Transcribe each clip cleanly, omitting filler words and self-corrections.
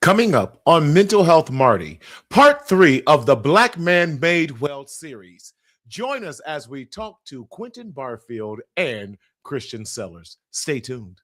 Coming up on Mental Health Marty, part three of the Black Man Made Well series. Join us as we talk to Quentin Barfield and Christian Sellers. Stay tuned.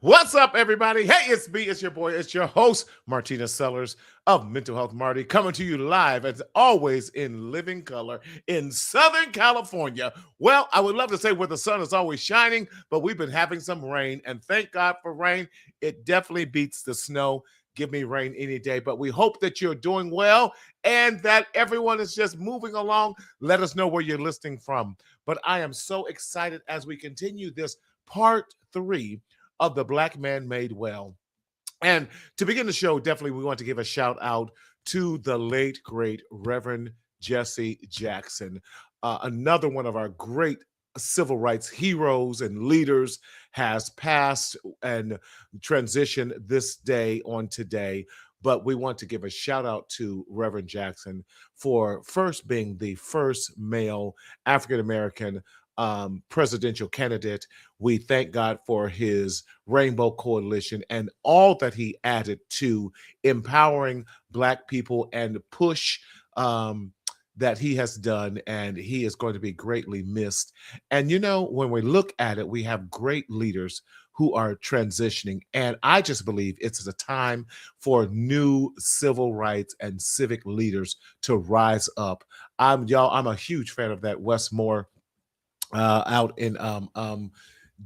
What's up, everybody? Hey, it's me, it's your boy, it's your host, Martina Sellers of Mental Health Marty, coming to you live, as always, in living color in Southern California. Well, I would love to say where the sun is always shining, but we've been having some rain, and thank God for rain. It definitely beats the snow. Give me rain any day, but we hope that you're doing well and that everyone is just moving along. Let us know where you're listening from. But I am so excited as we continue this part three of the Black Man Made Well. And to begin the show, definitely we want to give a shout out to the late, great Reverend Jesse Jackson, another one of our great civil rights heroes and leaders has passed and transitioned this day on today. But we want to give a shout out to Reverend Jackson for first being the first male African-American presidential candidate. We thank God for his Rainbow Coalition and all that he added to empowering Black people and push that he has done, and he is going to be greatly missed. And you know, when we look at it, we have great leaders who are transitioning, and I just believe it's a time for new civil rights and civic leaders to rise up. I'm a huge fan of that Wes Moore out in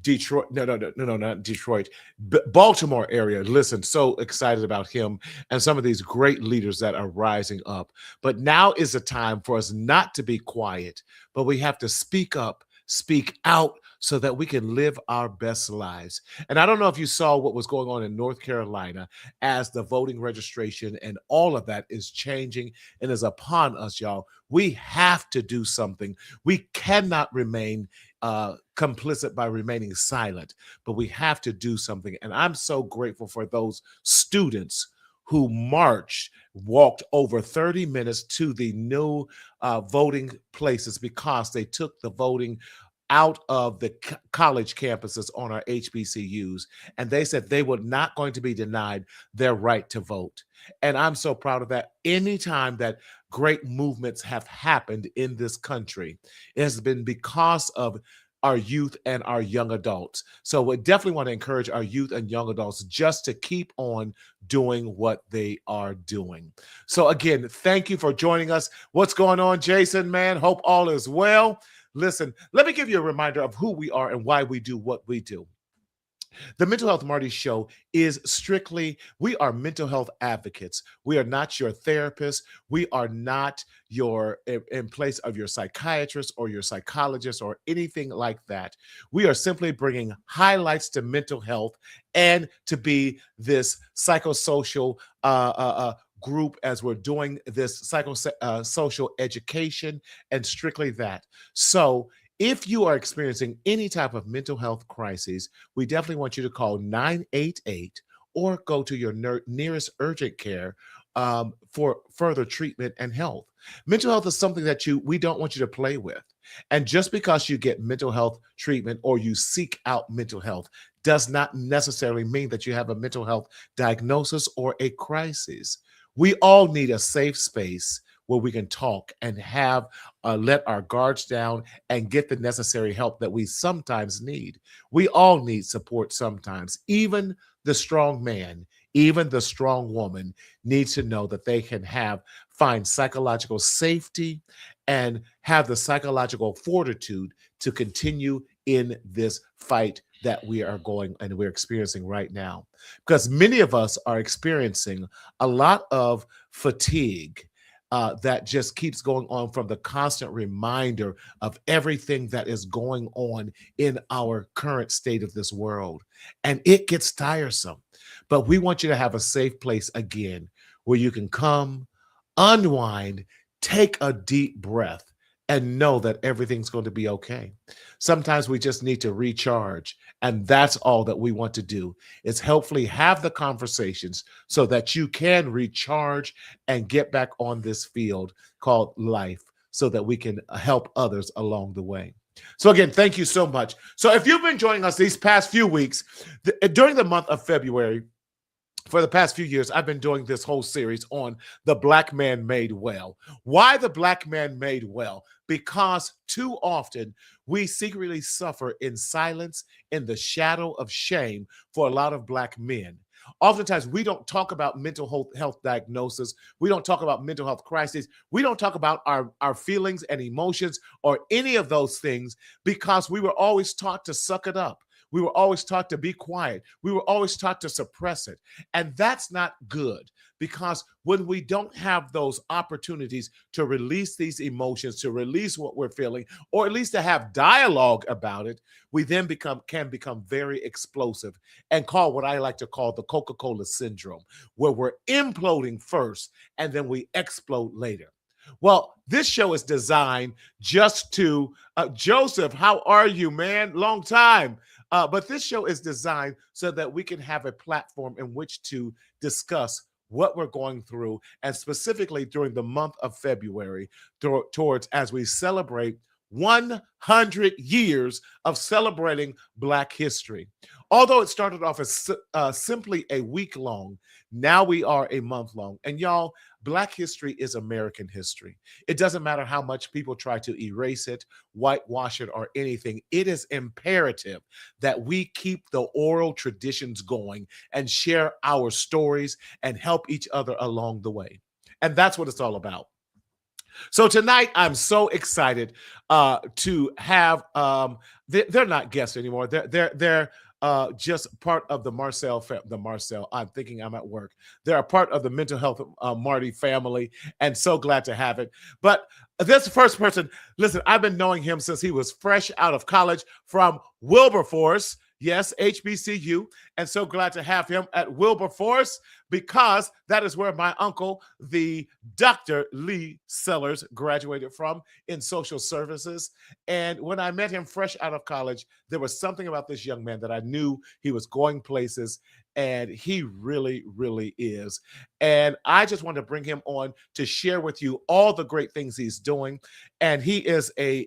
Detroit. No, not Detroit, Baltimore area. Listen, so excited about him and some of these great leaders that are rising up. But now is a time for us not to be quiet, but we have to speak up, speak out, so that we can live our best lives. And I don't know if you saw what was going on in North Carolina as the voting registration and all of that is changing and is upon us, y'all. We have to do something. We cannot remain complicit by remaining silent, but we have to do something. And I'm so grateful for those students who walked over 30 minutes to the new voting places because they took the voting out of the college campuses on our HBCUs. And they said they were not going to be denied their right to vote. And I'm so proud of that. Anytime that great movements have happened in this country, it has been because of our youth and our young adults. So we definitely want to encourage our youth and young adults just to keep on doing what they are doing. So again, thank you for joining us. What's going on, Jason, man? Hope all is well. Listen, let me give you a reminder of who we are and why we do what we do. The Mental Health Marty Show is strictly, we are mental health advocates. We are not your therapist. We are not in place of your psychiatrist or your psychologist or anything like that. We are simply bringing highlights to mental health and to be this psychosocial group as we're doing this psychosocial education and strictly that. So if you are experiencing any type of mental health crisis, we definitely want you to call 988 or go to your nearest urgent care for further treatment and health. Mental health is something that we don't want you to play with. And just because you get mental health treatment or you seek out mental health does not necessarily mean that you have a mental health diagnosis or a crisis. We all need a safe space where we can talk and have let our guards down and get the necessary help that we sometimes need. We all need support sometimes. Even the strong man, even the strong woman needs to know that they can find psychological safety and have the psychological fortitude to continue in this fight that we are going and we're experiencing right now. Because many of us are experiencing a lot of fatigue that just keeps going on from the constant reminder of everything that is going on in our current state of this world. And it gets tiresome. But we want you to have a safe place again where you can come, unwind, take a deep breath, and know that everything's going to be okay. Sometimes we just need to recharge, and that's all that we want to do is helpfully have the conversations so that you can recharge and get back on this field called life so that we can help others along the way. So again, thank you so much. So if you've been joining us these past few weeks, during the month of February, for the past few years, I've been doing this whole series on the Black man made well. Why the Black man made well? Because too often we secretly suffer in silence, in the shadow of shame for a lot of Black men. Oftentimes, we don't talk about mental health diagnosis. We don't talk about mental health crises. We don't talk about our feelings and emotions or any of those things because we were always taught to suck it up. We were always taught to be quiet. We were always taught to suppress it. And that's not good because when we don't have those opportunities to release these emotions, to release what we're feeling, or at least to have dialogue about it, we then can become very explosive and call what I like to call the Coca-Cola syndrome, where we're imploding first and then we explode later. Well, this show is designed just to Joseph, how are you, man? Long time. But this show is designed so that we can have a platform in which to discuss what we're going through, and specifically during the month of February, towards as we celebrate 100 years of celebrating Black history. Although it started off as simply a week long, now we are a month long. And y'all, Black history is American history. It doesn't matter how much people try to erase it, whitewash it, or anything. It is imperative that we keep the oral traditions going and share our stories and help each other along the way. And that's what it's all about. So tonight, I'm so excited to have. They're not guests anymore. They're just part of the Marcel. The Marcel. I'm thinking I'm at work. They're a part of the Mental Health Marty family, and so glad to have it. But this first person, listen, I've been knowing him since he was fresh out of college from Wilberforce. Yes, HBCU, and so glad to have him at Wilberforce because that is where my uncle, the Dr. Lee Sellers, graduated from in social services. And when I met him fresh out of college, there was something about this young man that I knew he was going places, and he really, really is. And I just want to bring him on to share with you all the great things he's doing. And he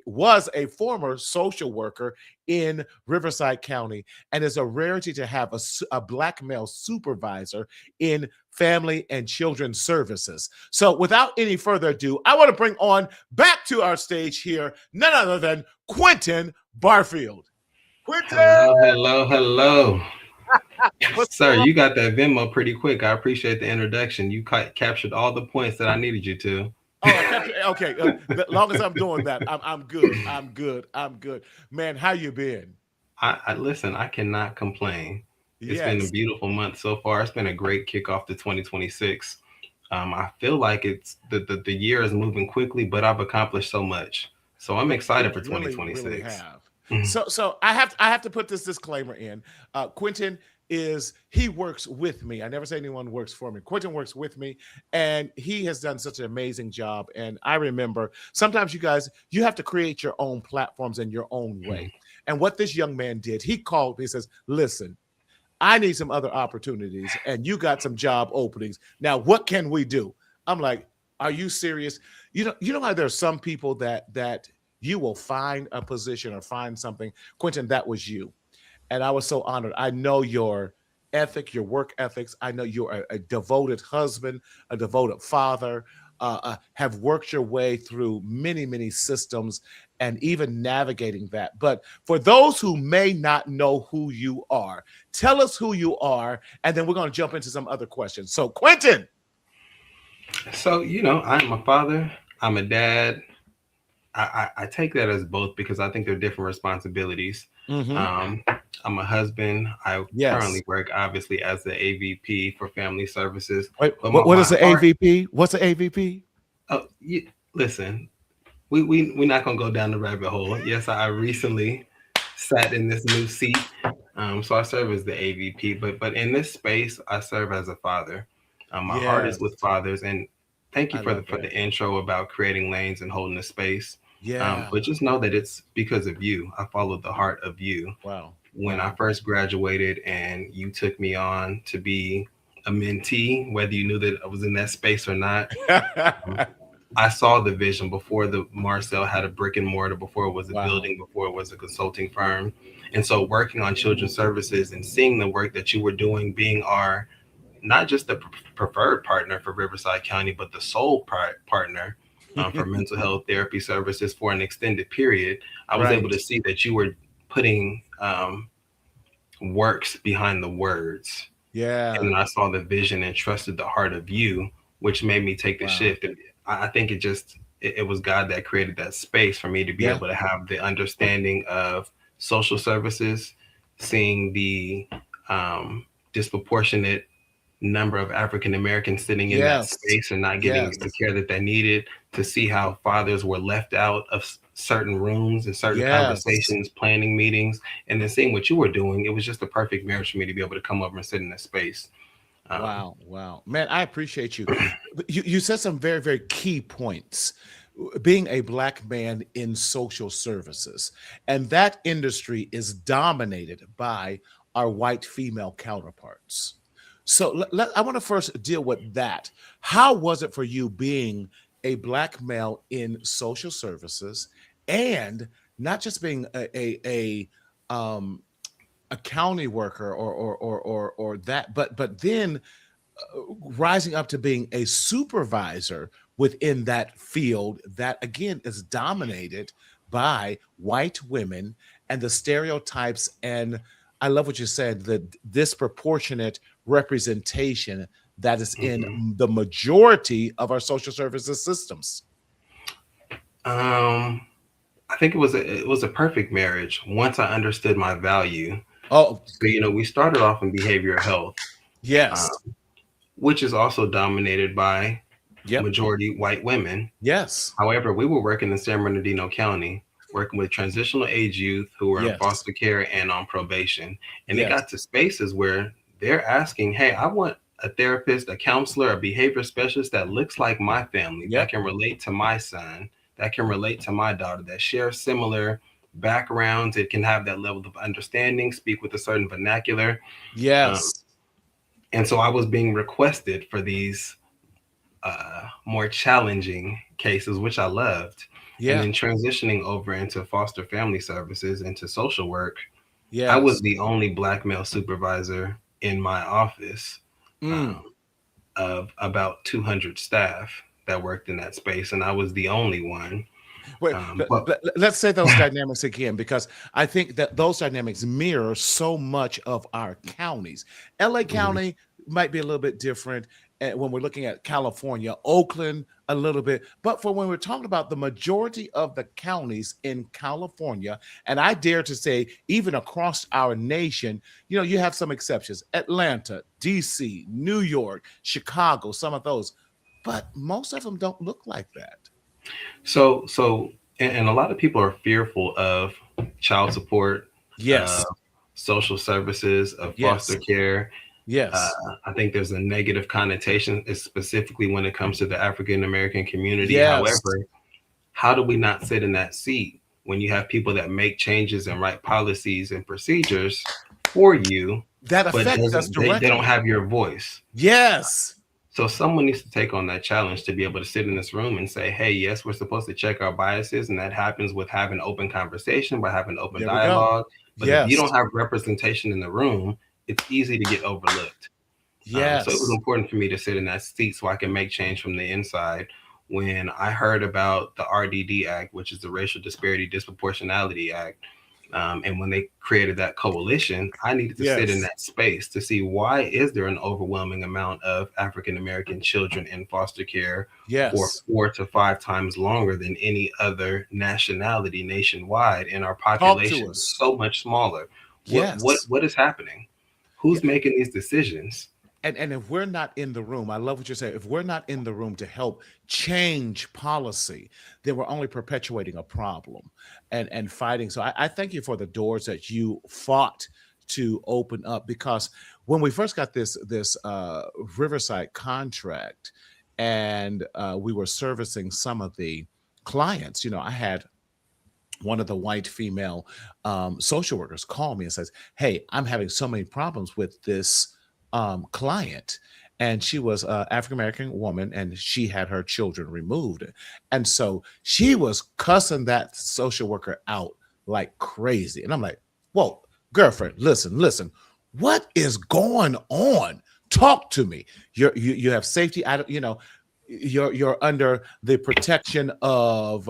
was a former social worker in Riverside County, and is a rarity to have a Black male supervisor in family and children's services. So without any further ado, I want to bring on back to our stage here none other than Quentin Barfield. Quentin! Hello. Sir, you got that Venmo pretty quick. I appreciate the introduction. You captured all the points that I needed you to. Oh, okay. As long as I'm doing that, I'm good. I'm good. Man, how you been? I listen. I cannot complain. It's been a Yes. beautiful month so far. It's been a great kickoff to 2026. I feel like it's the year is moving quickly, but I've accomplished so much. So I'm excited for Really, really 2026. have. So I have to put this disclaimer in. Quentin he works with me. I never say anyone works for me. Quentin works with me, and he has done such an amazing job. And I remember sometimes you guys you have to create your own platforms in your own way. And what this young man did, he called me. He says, "Listen, I need some other opportunities, and you got some job openings. Now, what can we do?" I'm like, "Are you serious?" You know how there's some people that you will find a position or find something. Quentin, that was you, and I was so honored. I know your ethic, your work ethics. I know you're a devoted husband, a devoted father. Have worked your way through many, many systems and even navigating that. But for those who may not know who you are, tell us who you are, and then we're going to jump into some other questions. So, Quentin. So I'm a father. I'm a dad. I take that as both because I think they're different responsibilities. Mm-hmm. Um, I'm a husband. I Yes. currently work obviously as the AVP for family services, Wait, but what is my the heart. AVP? What's the AVP? Listen, we're not gonna go down the rabbit hole. Yes, I recently sat in this new seat, so I serve as the AVP. But in this space, I serve as a father. My heart is Yes. with fathers, and thank you I for the love that. intro about creating lanes and holding the space. Yeah. But just know that it's because of you. I followed the heart of you. Wow. When I Wow. first graduated and you took me on to be a mentee, whether you knew that I was in that space or not, um, I saw the vision before the Marcel had a brick and mortar, before it was a Wow. building, before it was a consulting firm. And so working on children's services and seeing the work that you were doing, being our not just the preferred partner for Riverside County, but the sole partner for mental health therapy services for an extended period, I was able Right. to see that you were putting works behind the words. And Yeah. then I saw the vision and trusted the heart of you, which made me take the Wow. shift. And I think it was God that created that space for me to be Yeah. able to have the understanding of social services, seeing the disproportionate number of African Americans sitting in that Yes. space and not getting Yes. the care that they needed, to see how fathers were left out of certain rooms and certain Yes. conversations, planning meetings, and then seeing what you were doing. It was just a perfect marriage for me to be able to come over and sit in that space. Um, Wow. Wow. Man, I appreciate you. But you said some very, very key points. Being a black man in social services, and that industry is dominated by our white female counterparts. So I want to first deal with that. How was it for you being a black male in social services, and not just being a county worker or that, but then rising up to being a supervisor within that field that again is dominated by white women and the stereotypes, and I love what you said, the disproportionate representation that is in mhm. the majority of our social services systems. um, I think it was a perfect marriage once I understood my value. Oh, So we started off in behavioral health, yes. um, which is also dominated by Yep. majority white women. Yes. However, we were working in San Bernardino County, working with transitional age youth who were in Yes. foster care and on probation. And it Yes. got to spaces where they're asking, hey, I want a therapist, a counselor, a behavior specialist that looks like my family, that Yep. can relate to my son, that can relate to my daughter, that share similar backgrounds. It can have that level of understanding, speak with a certain vernacular. Um, Yes. and so I was being requested for these more challenging cases, which I loved. And Yeah. then transitioning over into foster family services, into social work, I was Yes. the only black male supervisor in my office, Mm. um, of about 200 staff that worked in that space, and I was the only one. Wait, But let's say those dynamics again, because I think that those dynamics mirror so much of our counties. LA mhm, County might be a little bit different when we're looking at California, Oakland a little bit, but for when we're talking about the majority of the counties in California, and I dare to say even across our nation, you have some exceptions: Atlanta, DC, New York, Chicago, some of those, but most of them don't look like that. so, and a lot of people are fearful of child support, uh, Yes. social services, of foster Yes. care. Uh, Yes. I think there's a negative connotation, specifically when it comes to the African American community. Yes. However, how do we not sit in that seat when you have people that make changes and write policies and procedures for you, That but affects us doesn't they don't directly. have your voice? Yes. So someone needs to take on that challenge to be able to sit in this room and say, hey, yes, we're supposed to check our biases, and that happens with having open conversation, by having open There we go. dialogue. But if you Yes. don't have representation in the room, it's easy to get overlooked. So it was Yes. important for me to sit in that seat so I can make change from the inside. When I heard about the RDD Act, which is the Racial Disparity Disproportionality Act, and when they created that coalition, I needed to sit in Yes. that space to see, why is there an overwhelming amount of African American children in foster care for Yes. 4 to 5 times longer than any other nationality nationwide, and our Talk to population is us. so much smaller? What what Yes. what is happening? Yeah. Who's making these decisions? And if we're not in the room, I love what you're saying. If we're not in the room to help change policy, then we're only perpetuating a problem and fighting. So I thank you for the doors that you fought to open up, because when we first got this Riverside contract, and we were servicing some of the clients, I had one of the white female social workers called me and says, "Hey, I'm having so many problems with this client." And she was an African American woman, and she had her children removed, and so she was cussing that social worker out like crazy. And I'm like, "Whoa, girlfriend, listen, listen, what is going on? Talk to me. You have safety. I don't, you're under the protection of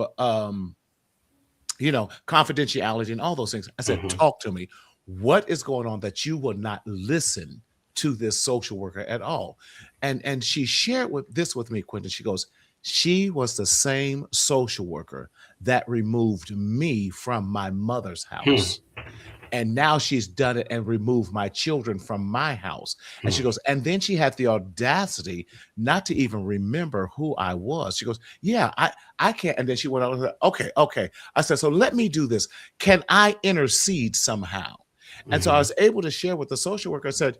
confidentiality and all those things." I said, Mhm. talk to me. What is going on that you will not listen to this social worker at all? And she shared with me, Quentin. She goes, she was the same social worker that removed me from my mother's Hmm. house. And now she's done it and removed my children from my house. And she Hmm. goes, and then she had the audacity not to even remember who I was. She goes, yeah, I can't. And then she went on, okay, okay. I said, so let me do this. Can I intercede somehow? And so I Hmm. was able to share with the social worker. I said,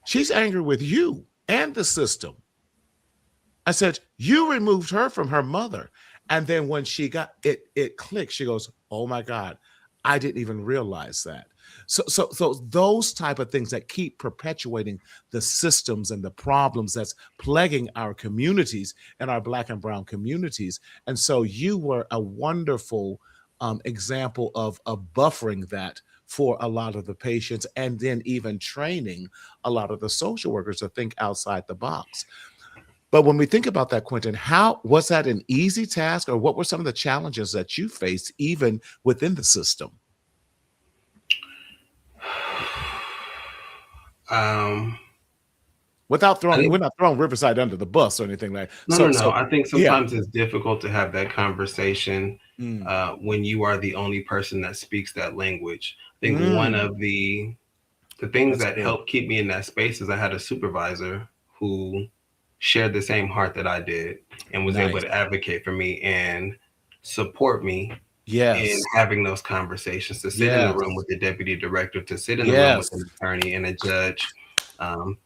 she's angry with you and the system. I said, you removed her from her mother. And then when she got it, it clicked. She goes, oh my God, I didn't even realize that. So those type of things that keep perpetuating the systems and the problems that's plaguing our communities and our Black and brown communities. And so you were a wonderful example of buffering that for a lot of the patients, and then even training a lot of the social workers to think outside the box. But when we think about that, Quentin, how was that an easy task, or what were some of the challenges that you faced even within the system? Um, Without I throwing, think we're not throwing Riverside under the bus or anything like. no, no, So, no. so I think yeah. sometimes it's difficult to have that conversation Mm, when you are the only person that speaks that language. I think one mm, of the things that's that good. helped keep me in that space is I had a supervisor who shared the same heart that I did and was able Nice. to advocate for me and support me in Yes. having those conversations, to sit in the room Yes. with the deputy director, to sit in the room with Yes. an attorney and a judge. Um,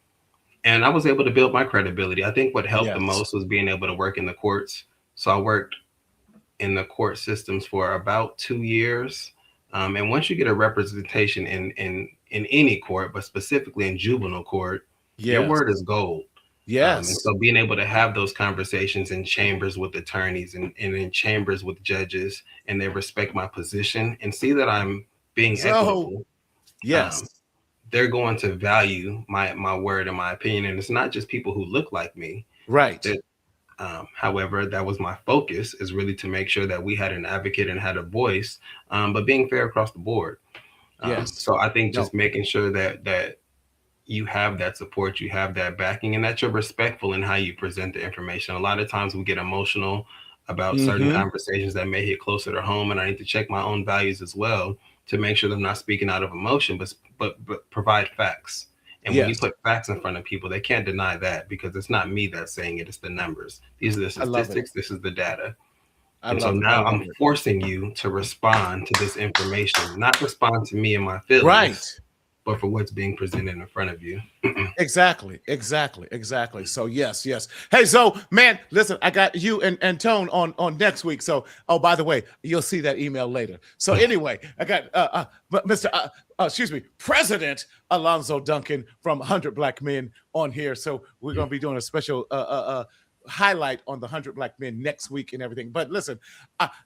and I was able to build my credibility. I think what helped the Yes. most was being able to work in the courts. So I worked in the court systems for about 2 years. And once you get a representation in any court, but specifically in juvenile court, your Yes. word is gold. And Yes. so being able to have those conversations in chambers with attorneys and in chambers with judges, and they respect my position and see that I'm being So equitable, yes. um, they're going to value my word and my opinion. And it's not just people who look like me. Right. That, however, that was my focus, is really to make sure that we had an advocate and had a voice, but being fair across the board. Yes. So I think No. just making sure that you have that support, you have that backing, and that you're respectful in how you present the information. A lot of times we get emotional about certain Mm-hmm. conversations that may hit closer to home, and I need to check my own values as well to make sure that I'm not speaking out of emotion, but provide facts. And when you Yes. put facts in front of people, they can't deny that, because it's not me that's saying it, it's the numbers. These are the I love it. statistics, this is the data. I And so love it. I now love I'm it. forcing you to respond to this information, not respond to me and my Right. feelings, but for what's being presented in front of you. Exactly, exactly, exactly. So yes, yes. Hey, so man, listen, I got you and Tone on next week. So, oh, by the way, you'll see that email later. So anyway, I got but Mr. Excuse me, President Alonzo Duncan from 100 Black Men on here. So we're gonna be doing a special highlight on the 100 Black Men next week and everything. But listen,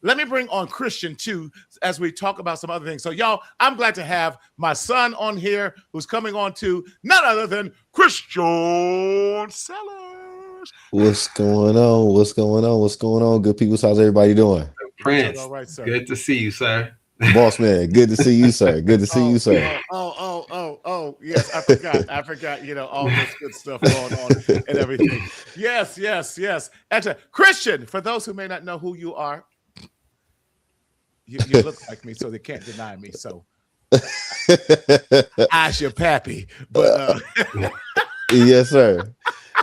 let me bring on Christian too as we talk about some other things. So y'all, I'm glad to have my son on here who's coming on to none other than Christian Sellers. What's going on? What's going on? What's going on? Good people, how's everybody doing? We're doing Prince, all right, sir. good to see you, sir. Boss man, good to see you, sir. Good to see you, sir. Yes, I forgot. I forgot, all this good stuff going on and everything. Yes, yes, yes. Actually, Christian, for those who may not know who you are, you look like me, so they can't deny me. So I's your pappy. But Yes, sir.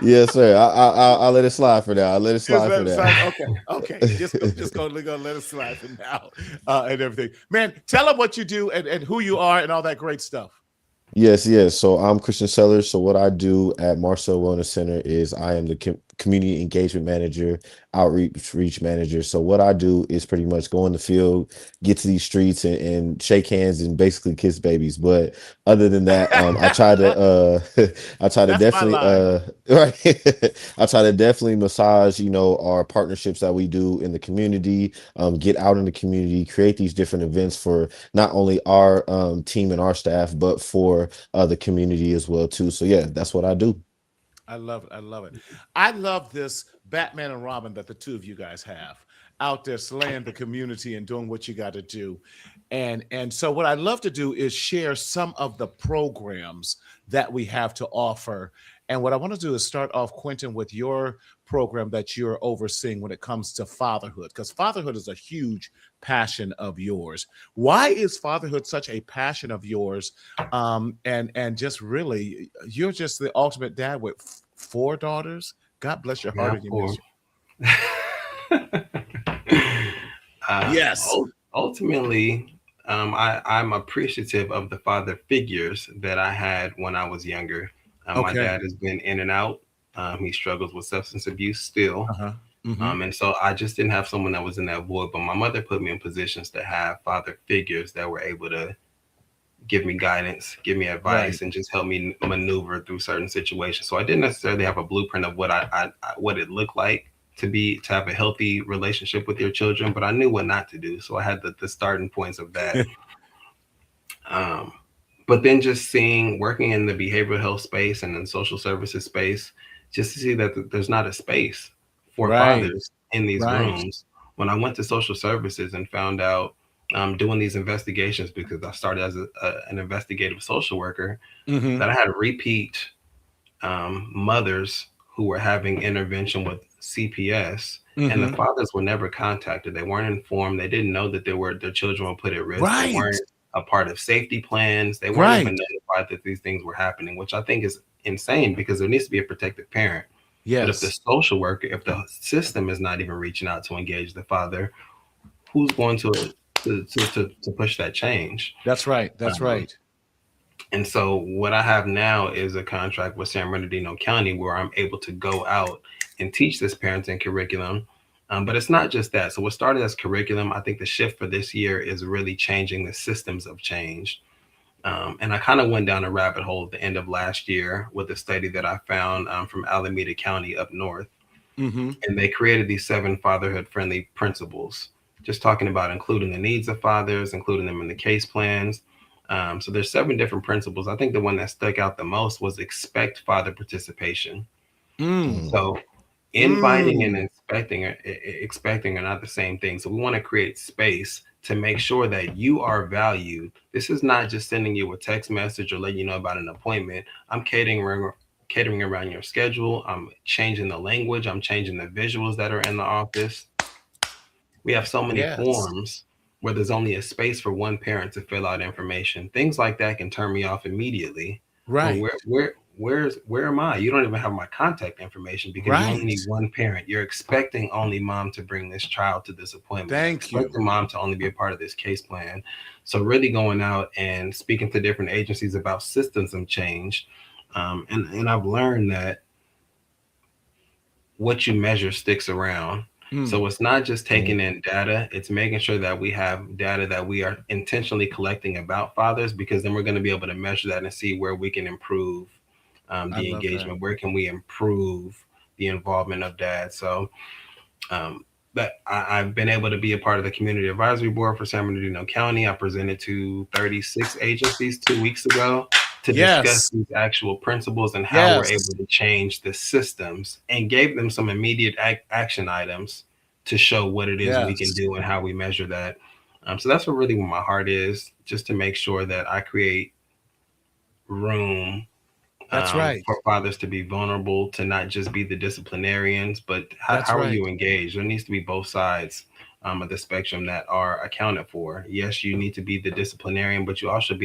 Yes, sir. I'll let it slide for now. I'll let it just slide let for it now. slide. Okay. Just go let it slide for now. And everything. Man, tell them what you do and who you are and all that great stuff. Yes, yes. So I'm Christian Sellers. So what I do at Marcel Wellness Center is I am the community engagement manager, outreach manager. So what I do is pretty much go in the field, get to these streets and shake hands and basically kiss babies. But other than that, I try to I try to That's my definitely line. right. I try to definitely massage, our partnerships that we do in the community, get out in the community, create these different events for not only our team and our staff, but for the community as well too. So yeah, that's what I do. I love it. I love it. I love this Batman and Robin that the two of you guys have out there slaying the community and doing what you got to do. And so what I'd love to do is share some of the programs that we have to offer. And what I want to do is start off, Quentin, with your program that you're overseeing when it comes to fatherhood, because fatherhood is a huge passion of yours. Why is fatherhood such a passion of yours? And just really, you're just the ultimate dad with 4 daughters. God bless your heart Yeah, and your four. mission. Yes. Ultimately, I'm appreciative of the father figures that I had when I was younger. My Okay. dad has been in and out. He struggles with substance abuse still. Uh-huh. Mhm. And so I just didn't have someone that was in that void, but my mother put me in positions to have father figures that were able to give me guidance, give me advice, Right. and just help me maneuver through certain situations. So I didn't necessarily have a blueprint of what what it looked like to have a healthy relationship with your children, but I knew what not to do. So I had the starting points of that. Um, but then just working in the behavioral health space and in social services space, just to see that there's not a space for Right. fathers in these Right. rooms. When I went to social services and found out doing these investigations, because I started as an investigative social worker, Mhm. that I had repeat mothers who were having intervention with CPS, and the Mhm. fathers were never contacted. They weren't informed. They didn't know that their children were put at risk. They Right. weren't a part of safety plans. They weren't even Right. notified that these things were happening, which I think is insane because there needs to be a protective parent. But if the Yes. social worker, if the system is not even reaching out to engage the father, who's going to push that change? That's right. That's Um, right. and so what I have now is a contract with San Bernardino County where I'm able to go out and teach this parenting curriculum. But it's not just that. So what started as curriculum, I think the shift for this year is really changing the systems of change. And I kind of went down a rabbit hole at the end of last year with a study that I found from Alameda County up north. Mhm. And they created these 7 fatherhood friendly principles, just talking about including the needs of fathers, including them in the case plans. So there's 7 different principles. I think the one that stuck out the most was expect father participation. Mm. Mm. So inviting and Mm. expecting are not the same thing. So we want to create space to make sure that you are valued. This is not just sending you a text message or letting you know about an appointment. I'm catering around your schedule. I'm changing the language. I'm changing the visuals that are in the office. We have so many Yes. forms where there's only a space for one parent to fill out information. Things like that can turn me off immediately. Well, Right. where am I? You don't even have my contact information because you only Right. need one parent. You're expecting only mom to bring this child to this appointment. You're Thank you. expecting mom to only be a part of this case plan. So really going out and speaking to different agencies about systems of change. And I've learned that what you measure sticks around. Mm. So it's not just Mm. taking in data, it's making sure that we have data that we are intentionally collecting about fathers, because then we're going to be able to measure that and see where we can improve I the love that. engagement, where can we improve the involvement of dad. So I've been able to be a part of the community advisory board for San Bernardino County. I presented to 36 agencies 2 weeks ago to discuss Yes. these actual principles and how we're Yes. able to change the systems, and gave them some immediate action items to show what it is we can Yes. do and how we measure that. So that's what really where my heart is, just to make sure that I create room That's right. for fathers to be vulnerable, to not just be the disciplinarians, but That's how are right. you engaged? There needs to be both sides of the spectrum that are accounted for. Yes, you need to be the disciplinarian, but you also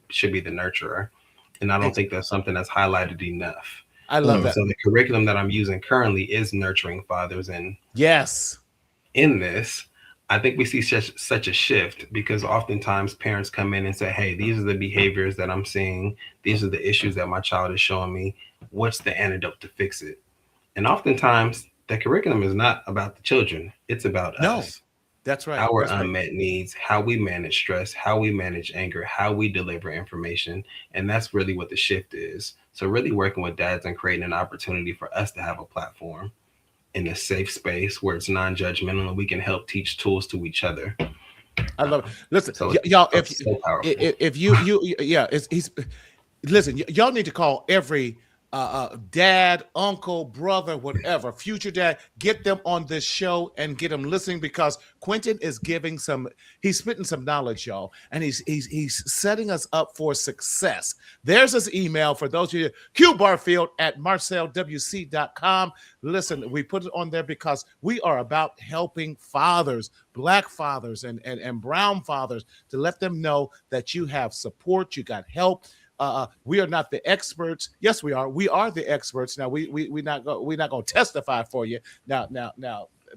should be the nurturer. And I don't Ex- think that's something that's highlighted enough. I love Mm. that. So the curriculum that I'm using currently is nurturing fathers, and Yes. in this, I think we see such a shift because oftentimes parents come in and say, "Hey, these are the behaviors that I'm seeing. These are the issues that my child is showing me. What's the antidote to fix it?" And oftentimes, the curriculum is not about the children, it's about No, us, that's right. our That's right. unmet needs, how we manage stress, how we manage anger, how we deliver information. And that's really what the shift is. So, really working with dads and creating an opportunity for us to have a platform in a safe space where it's non judgmental and we can help teach tools to each other. I love it. Listen, So, y'all, it's so powerful. if you yeah, he's listen, y'all need to call every dad, uncle, brother, whatever, future dad, get them on this show and get them listening, because Quentin is giving he's spitting some knowledge, y'all, and he's setting us up for success. There's his email for those of you, qbarfield@marcelwc.com. Listen, we put it on there because we are about helping fathers, Black fathers and brown fathers, to let them know that you have support, you got help. We are not the experts. Yes, we are. We are the experts. Now we're not going to testify for you. Now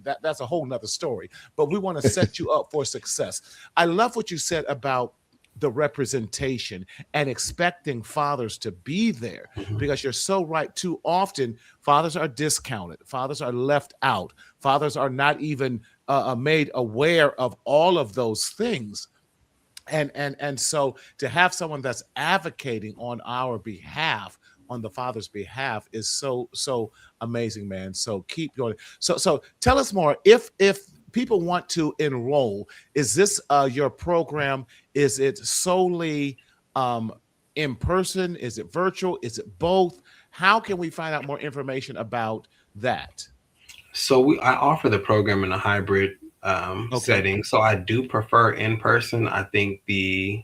that's a whole nother story. But we want to set you up for success. I love what you said about the representation and expecting fathers to be there, because you're so right. Too often, fathers are discounted. Fathers are left out. Fathers are not even made aware of all of those things. And so to have someone that's advocating on our behalf, on the father's behalf, is so amazing, man. So keep going. So tell us more. If people want to enroll, is this your program? Is it solely in person? Is it virtual? Is it both? How can we find out more information about that? So I offer the program in a hybrid setting. So I do prefer in person. I think the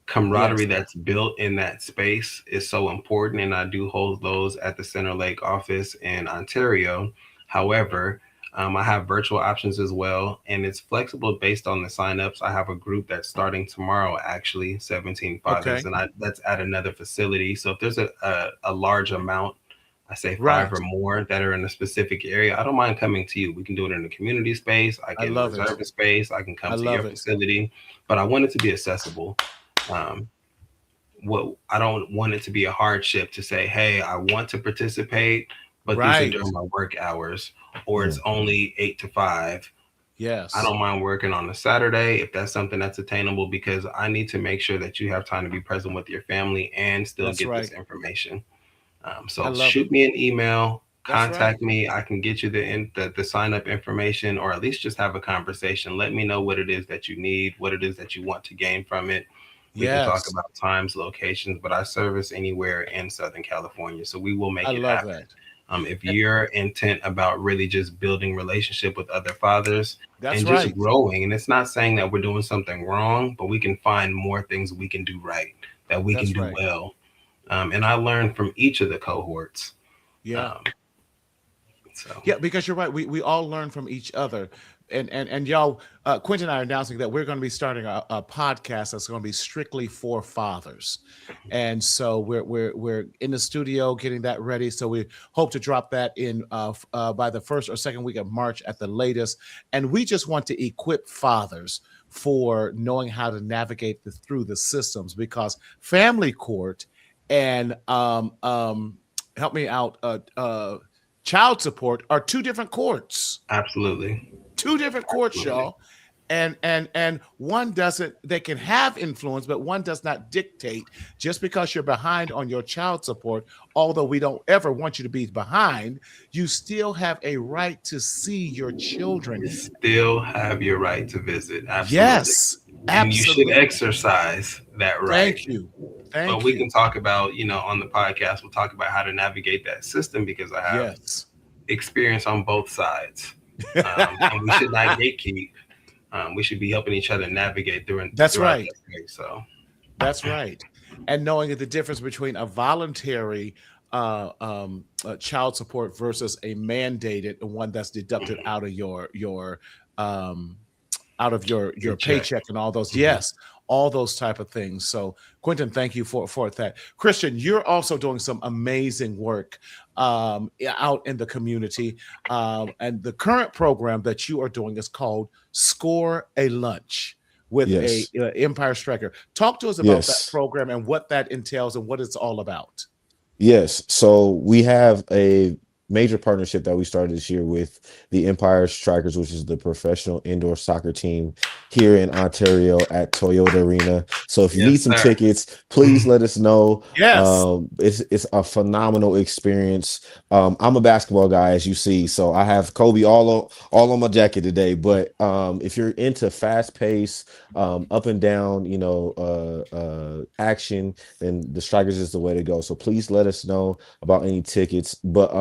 camaraderie that's built in that space is so important, and I do hold those at the Center Lake office in Ontario. However, I have virtual options as well, and it's flexible based on the signups. I have a group that's starting tomorrow, actually, 17 fathers, and that's at another facility. So if there's a large amount, I say 5 or more, that are in a specific area, I don't mind coming to you. We can do it in the community space. I can reserve a space. I can come to your facility, but I want it to be accessible. I don't want it to be a hardship to say, hey, I want to participate, but these are during my work hours, or it's only 8 to 5. Yes. I don't mind working on a Saturday if that's something that's attainable, because I need to make sure that you have time to be present with your family and still get this information. So shoot me an email, contact me. I can get you the sign up information, or at least just have a conversation. Let me know what it is that you need, what it is that you want to gain from it. We can talk about times, locations, but I service anywhere in Southern California, so we will make it happen. If you're intent about really just building relationship with other fathers just growing, and it's not saying that we're doing something wrong, but we can find more things we can do right, that we can do well. And I learned from each of the cohorts. Because you're right. We all learn from each other. And y'all, Quentin and I are announcing that we're going to be starting a podcast that's going to be strictly for fathers. And so we're in the studio getting that ready. So we hope to drop that in by the first or second week of March at the latest. And we just want to equip fathers for knowing how to navigate through the systems, because family court and help me out, child support are two different courts. Absolutely. Two different courts, y'all. And one doesn't, they can have influence, but one does not dictate. Just because you're behind on your child support, although we don't ever want you to be behind, you still have a right to see your children. You still have your right to visit. Absolutely. Yes. And you should exercise that right. Thank you. But we can talk about, on the podcast, we'll talk about how to navigate that system, because I have experience on both sides. And we should not gatekeep. We should be helping each other navigate through. That's right. So that's right. And knowing the difference between a voluntary child support versus a mandated one that's deducted out of your paycheck and all those. Yes. All those type of things. So Quentin, thank you for that. Christian, you're also doing some amazing work out in the community. And the current program that you are doing is called Score a Lunch with a Empire Striker. Talk to us about that program and what that entails and what it's all about. Yes. So we have a major partnership that we started this year with the Empire Strikers, which is the professional indoor soccer team here in Ontario at Toyota Arena. So if you need Yes, some sir. tickets, please let us know. Yes. It's a phenomenal experience. I'm a basketball guy, as you see, so I have Kobe all on my jacket today. But if you're into fast pace, up and down, action, then the Strikers is the way to go. So please let us know about any tickets. But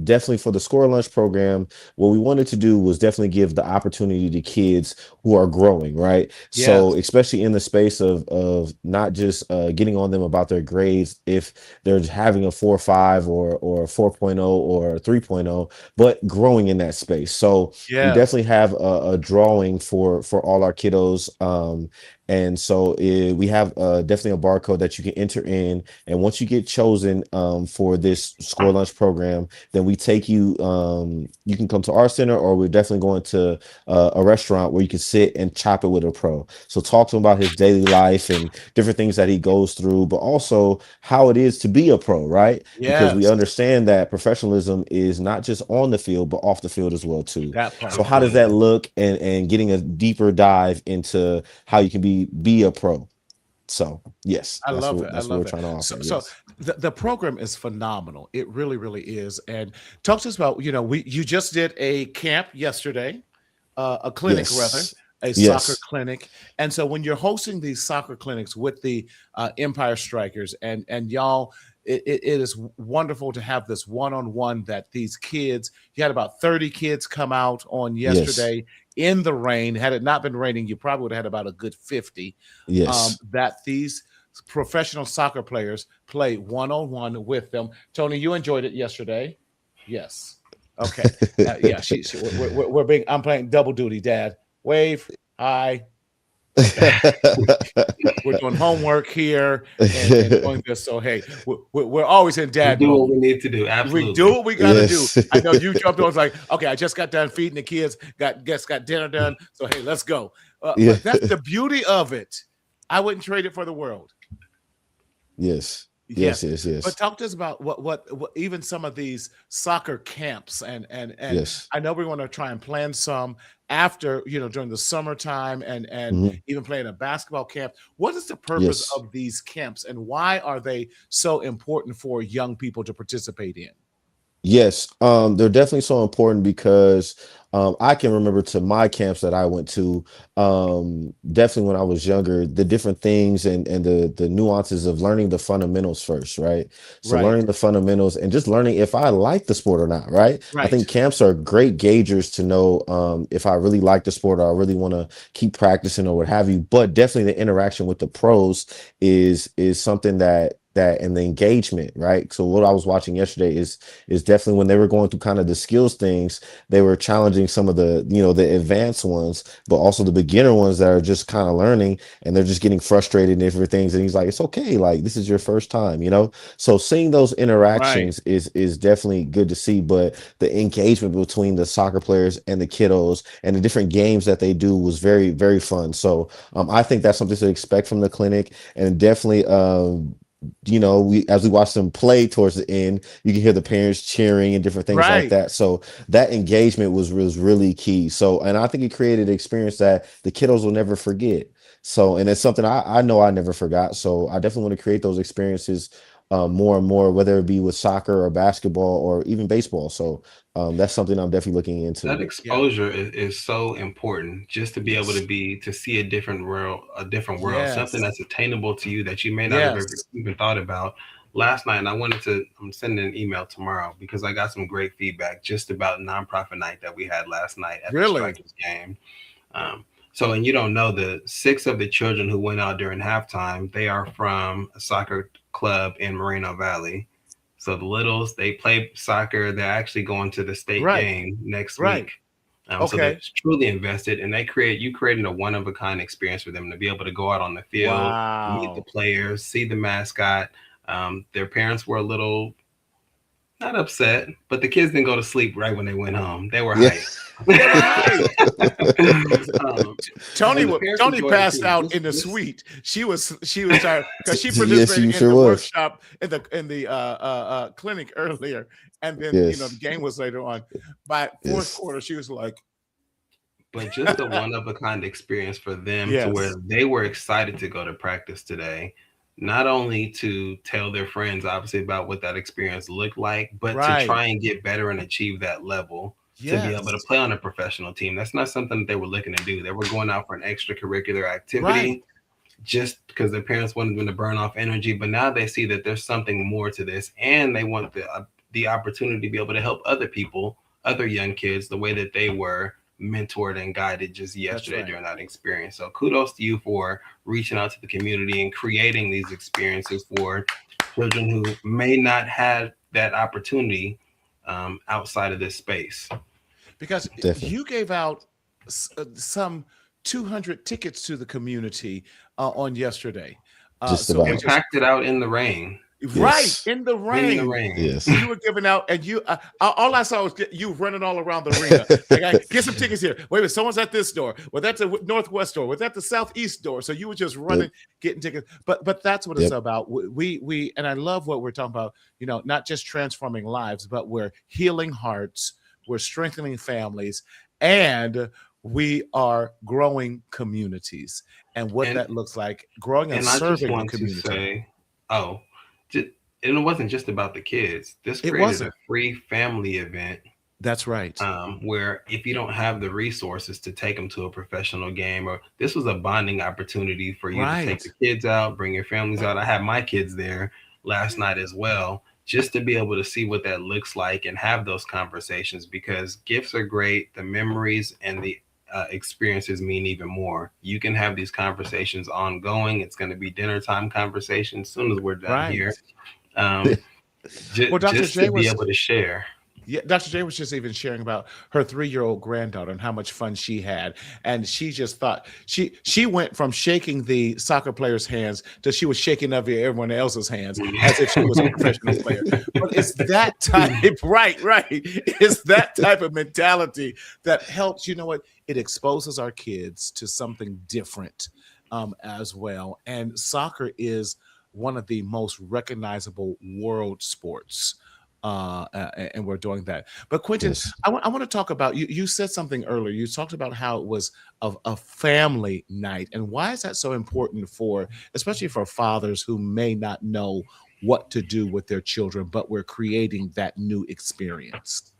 definitely for the Score Lunch program, what we wanted to do was definitely give the opportunity to kids who are growing, right? So Yes. especially in the space of not just getting on them about their grades if they're having a 4.5 or a 4.0 or a 3.0, but growing in that space. So we Yes. definitely have a drawing for all our kiddos. And so we have definitely a barcode that you can enter in. And once you get chosen for this Score Lunch program, then we take you, you can come to our center, or we're definitely going to a restaurant where you can sit and chop it with a pro. So talk to him about his daily life and different things that he goes through, but also how it is to be a pro, right? Because we Yes. understand that professionalism is not just on the field, but off the field as well too. That part. So how does that Absolutely. look, and getting a deeper dive into how you can be a pro. So yes, I love it. I that's what we're love it. trying to So, offer. so Yes. the program is phenomenal. It really, really is. And talk to us about, you just did a camp yesterday, a clinic rather, Yes. a soccer Yes. clinic. And so when you're hosting these soccer clinics with the Empire Strikers, and y'all, it is wonderful to have this one-on-one that these kids. You had about 30 kids come out on Yes. yesterday in the rain. Had it not been raining, you probably would have had about a good 50. Yes. That these professional soccer players play one-on-one with them. Tony, you enjoyed it yesterday. Yes. Okay. Yeah. We're being. I'm playing double duty, Dad. Wave. Hi. Okay. We're doing homework here and doing this. So hey, we're always in We dad do what mode. we need to do. We do Absolutely. what we gotta do. Yes. I know you jumped on. It's like, okay, I just got done feeding the kids. Got dinner done. So hey, let's go. Yeah. But that's the beauty of it. I wouldn't trade it for the world. Yes. Yes. Yes. Yes. But Yes. talk to us about what even some of these soccer camps, and Yes. I know we want to try and plan some after, during the summertime, and Mhm. even playing a basketball camp. What is the purpose Yes. of these camps, and why are they so important for young people to participate in? Yes, they're definitely so important because I can remember to my camps that I went to, definitely when I was younger, the different things and the nuances of learning the fundamentals first, right? So Right. learning the fundamentals and just learning if I like the sport or not, right? I Right. think camps are great gaugers to know if I really like the sport or I really want to keep practicing or what have you. But definitely the interaction with the pros is something that and the engagement, right? So what I was watching yesterday is definitely when they were going through kind of the skills things, they were challenging some of the advanced ones, but also the beginner ones that are just kind of learning and they're just getting frustrated and different things. And he's like, it's okay, like this is your first time. So seeing those Right. interactions is definitely good to see. But the engagement between the soccer players and the kiddos and the different games that they do was very, very fun. So I think that's something to expect from the clinic, and definitely we as we watch them play towards the end, you can hear the parents cheering and different things like Right. that. So that engagement was really key. So, and I think it created an experience that the kiddos will never forget. So, and it's something I know I never forgot. So I definitely want to create those experiences more and more, whether it be with soccer or basketball or even baseball. So that's something I'm definitely looking That into. Yeah. exposure is so important, just to be able Yes. to see a different world, something Yes. that's attainable to you that you may not have ever Yes. even thought about. Last night, and I'm sending an email tomorrow because I got some great feedback just about nonprofit night that we had last night at the Really. Strikers game. Um, so, and you don't know, the six of the children who went out during halftime, they are from a soccer club in Moreno Valley. So the littles, they play soccer. They're actually going to the state Right. game next Right. week. So they're Okay. truly invested, and you created a one of a kind experience for them to be able to go out on the field, meet the Wow. players, see the mascot. Their parents were a little not upset, but the kids didn't go to sleep right when they went home. They were Yeah. hyped. Right. And the parents Tony enjoyed it passed too. out in the suite. She was tired because she Yes, participated you in sure the was. workshop in the clinic earlier, and then the Yes. game was later on. By fourth Yes. quarter, she was like, But just a one of a kind experience for them to where yes, they were excited to go to practice today, not only to tell their friends obviously about what that experience looked like, but to right, try and get better and achieve that level to be able to yes, play on a professional team. That's not something that they were looking to do. They were going out for an extracurricular right, activity just because their parents wanted them to burn off energy. But now they see that there's something more to this, and they want the opportunity to be able to help other people, other young kids, the way that they were mentored and guided just yesterday right. during that experience. So kudos to you for reaching out to the community and creating these experiences for children who may not have that opportunity outside of this space. Because Definitely. you gave out some 200 tickets to the community on yesterday. Just So And about. packed it out in the rain. right Yes. in the In the rain. rain. Yes. You were giving out, and you all I saw was you running all around the arena. Like, get some tickets here. Wait a minute, someone's at this door. Well, that's the northwest door. Well, that's the southeast door. So you were just running, getting tickets. But that's what it's Yep. about. We and I love what we're talking about. Not just transforming lives, but we're healing hearts. We're strengthening families, and we are growing communities. And what And that looks like, growing and And I just serving the want to community. say, oh, and it wasn't just about the kids. This It created wasn't. a free family event That's right. where if you don't have the resources to take them to a professional game, or this was a bonding opportunity for you to take Right. the kids out, bring your families out. I had my kids there last night as well, just to be able to see what that looks like and have those conversations, because gifts are great. The memories and the experiences mean even more. You can have these conversations ongoing. It's going to be dinner time conversations as soon as we're done here. Right. Well, Dr. Just J to be was able to share. Yeah, Dr. J was just even sharing about her 3-year-old granddaughter and how much fun she had. And she just thought she went from shaking the soccer player's hands to she was shaking everyone else's hands as if she was a professional player. But it's that type, right. It's that type of mentality that helps, it exposes our kids to something different as well. And soccer is one of the most recognizable world sports. And we're doing that. But Quentin, Yes. I want to talk about you. You said something earlier. You talked about how it was a family night, and why is that so important especially for fathers who may not know what to do with their children, but we're creating that new experience.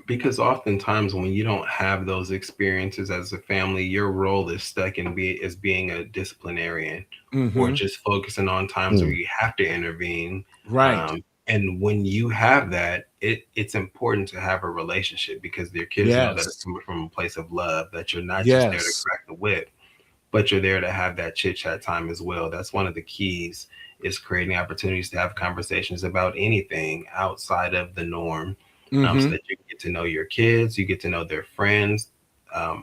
Because oftentimes when you don't have those experiences as a family, your role is stuck in as being a disciplinarian or Mhm. just focusing on times where Mm. you have to intervene. Right. And when you have that, it's important to have a relationship because your kids know that it's Yes. coming from a place of love, that you're not just there to Yes. crack the whip, but you're there to have that chit chat time as well. That's one of the keys, is creating opportunities to have conversations about anything outside of the norm, so Mhm. that you get to know your kids, you get to know their friends.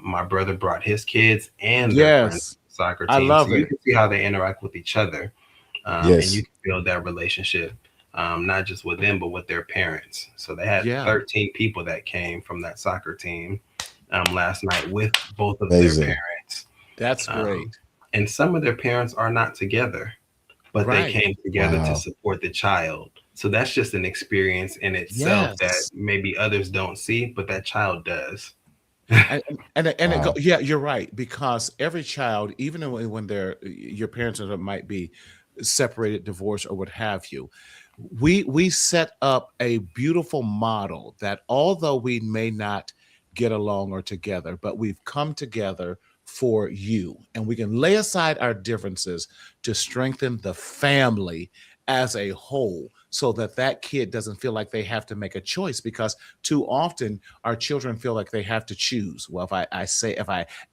My brother brought his kids and their friends to Yes. the soccer I team, so love you it. can see how they interact with each other, and Yes. you can build that relationship, not just with them, but with their parents. So they had Yeah. 13 people that came from that soccer team last night with both of their Amazing. parents. That's Um, great. and some of their parents are not together, but they Right. came together to Wow. support the child. So that's just an experience in itself that Yes. maybe others don't see, but that child does. Wow. Yeah, you're right, because every child, even when they're your parents might be separated, divorced, or what have you, we set up a beautiful model that although we may not get along or together, but we've come together for you, and we can lay aside our differences to strengthen the family as a whole, so that that kid doesn't feel like they have to make a choice, because too often our children feel like they have to choose. Well, if I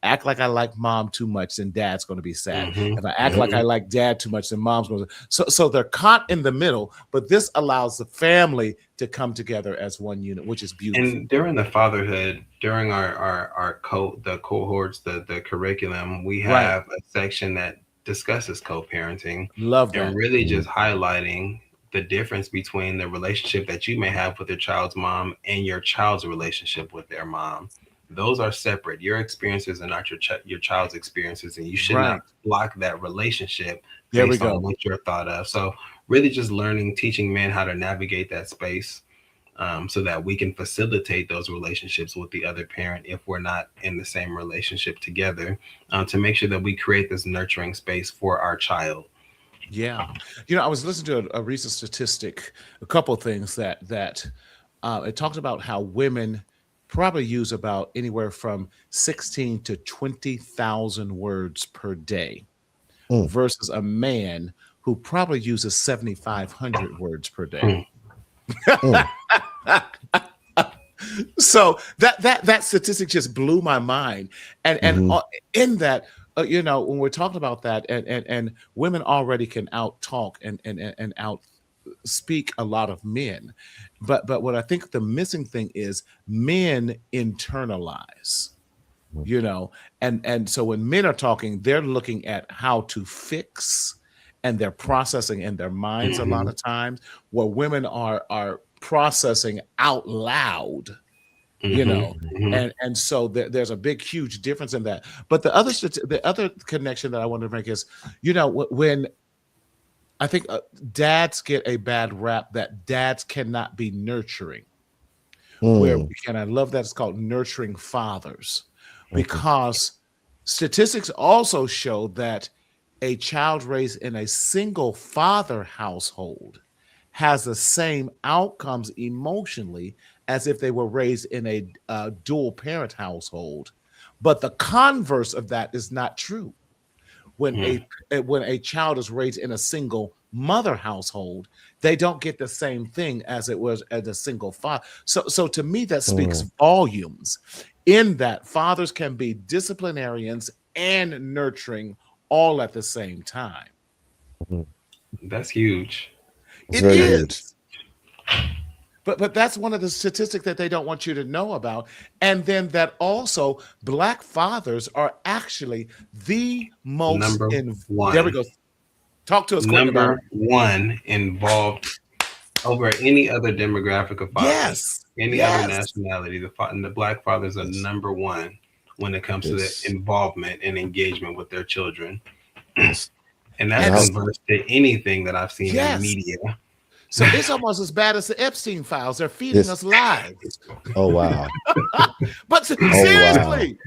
act like I like mom too much, then dad's going to be sad. Mhm, If I act like I mhm. like dad too much, then mom's going to. So they're caught in the middle. But this allows the family to come together as one unit, which is beautiful. And during the fatherhood, during the cohorts, the curriculum, we Right. have a section that discusses co-parenting Love and that. really just highlighting the difference between the relationship that you may have with your child's mom and your child's relationship with their mom. those are separate. Your experiences are not your child's experiences, and you should Right. not block that relationship There we based on go. what you're thought of. So really just learning, teaching men how to navigate that space, so that we can facilitate those relationships with the other parent if we're not in the same relationship together, to make sure that we create this nurturing space for our child. Yeah. I was listening to a recent statistic, a couple of things that it talked about how women probably use about anywhere from 16 to 20,000 words per day Mm, versus a man who probably uses 7,500 words per day. Mm. mm, So that statistic just blew my mind, and mhm, in that, when we're talking about that, and women already can out talk and out speak a lot of men, but what I think the missing thing is men internalize, mm, and so when men are talking, they're looking at how to fix, and they're processing in their minds a lot Mhm. of times, where women are processing out loud, you Mhm. know Mhm. and so there's a big huge difference in that. But the other connection that I want to make is, when I think dads get a bad rap, that dads cannot be nurturing, where mm, and I love that it's called nurturing fathers, mhm, because statistics also show that a child raised in a single father household has the same outcomes emotionally as if they were raised in a dual parent household. But the converse of that is not true. When Mhm. a child is raised in a single mother household, they don't get the same thing as it was as a single father. So to me, that speaks mm, volumes, in that fathers can be disciplinarians and nurturing all at the same time. mhm. That's huge. It's It very huge. is. But that's one of the statistics that they don't want you to know about. And then that also black fathers are actually the most Number in there we one. go. Talk to us, Quentin, about it. Number one involved over any other demographic of fathers, Yes. any other Yes. nationality. And the black fathers are Yes, number one when it comes to the yes, involvement and engagement with their children. yes. And And that's And I, converse to anything that I've seen in yes. media. So it's almost as bad as the Epstein files. They're feeding yes. us lies. Oh wow. But Oh wow. seriously,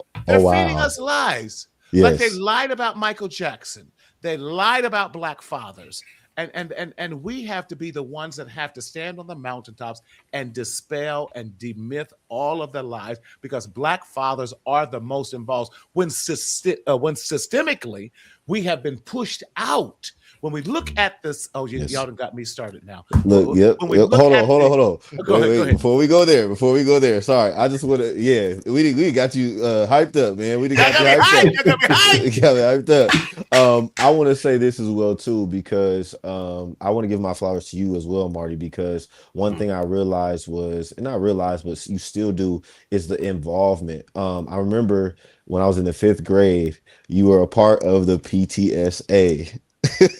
Oh they're feeding wow. us lies. Like they Yes. lied about Michael Jackson. They lied about black fathers. And we have to be the ones that have to stand on the mountaintops and dispel and demyth all of the lies, because black fathers are the most involved when when systemically we have been pushed out. When we look at this, Yes. y'all done got me started now. Look, yep, When we yep. look at Hold on. go ahead, go Wait. ahead. Before we go there. Sorry, I just want to. Yeah, we got you hyped up, man. We done Y'all got got you me hyped hyped. up. Y'all got me hyped. We got me hyped up. I want to say this as well too, because I want to give my flowers to you as well, Marty. Because one thing I realized was, and not realized, but you still do, is the involvement. I remember when I was in the 5th grade, you were a part of the PTSA.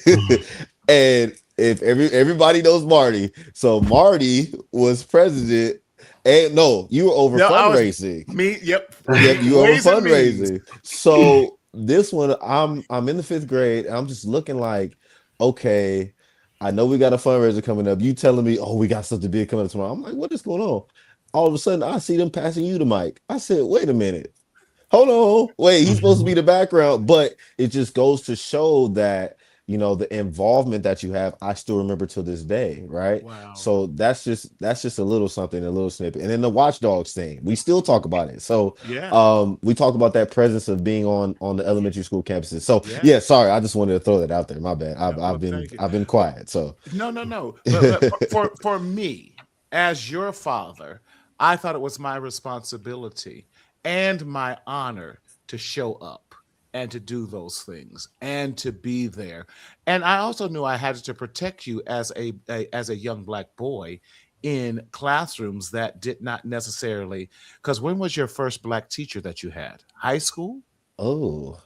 Mhm. And if everybody knows Marty, so Marty was president, and no, you were over No, I was fundraising. me. Yep, Yep, you were over ways and means. fundraising. So this one, I'm in the 5th grade, and I'm just looking like, okay, I know we got a fundraiser coming up. You telling me, oh, we got something big coming up tomorrow. I'm like, what is going on? All of a sudden, I see them passing you the mic. I said, wait a minute. Hold on. Wait, he's supposed to be Mhm. the background, but it just goes to show that, the involvement that you have, I still remember till this day, right? Wow. So that's just a little something, a little snippet. And then the watchdogs thing, we still talk about it. So Yeah. we talk about that presence of being on the elementary school campuses. So Yeah. yeah, sorry, I just wanted to throw that out there. My bad. No, I've well, been thank you. I've been quiet. So No. But for me, as your father, I thought it was my responsibility and my honor to show up and to do those things and to be there. And I also knew I had to protect you as as a young black boy in classrooms that did not necessarily. Because when was your first black teacher that you had? High school oh,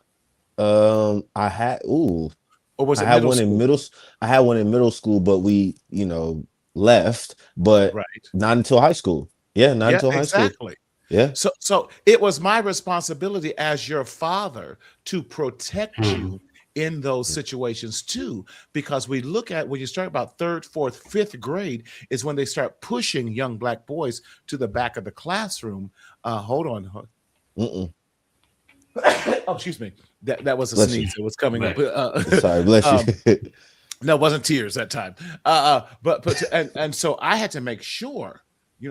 I had or was I it had middle one in school? I had one in middle school, but we left, but Right. not until high school. Yeah, not Yeah, until high school. exactly. Yeah. So it was my responsibility as your father to protect Hmm. you in those situations too, because we look at when you start about third, fourth, fifth grade is when they start pushing young black boys to the back of the classroom. Hold on. Mm-mm. Oh, excuse me. That was a Bless you. sneeze. It was coming up. Right. Sorry, bless you. Um, no, it wasn't tears that time. But and so I had to make sure,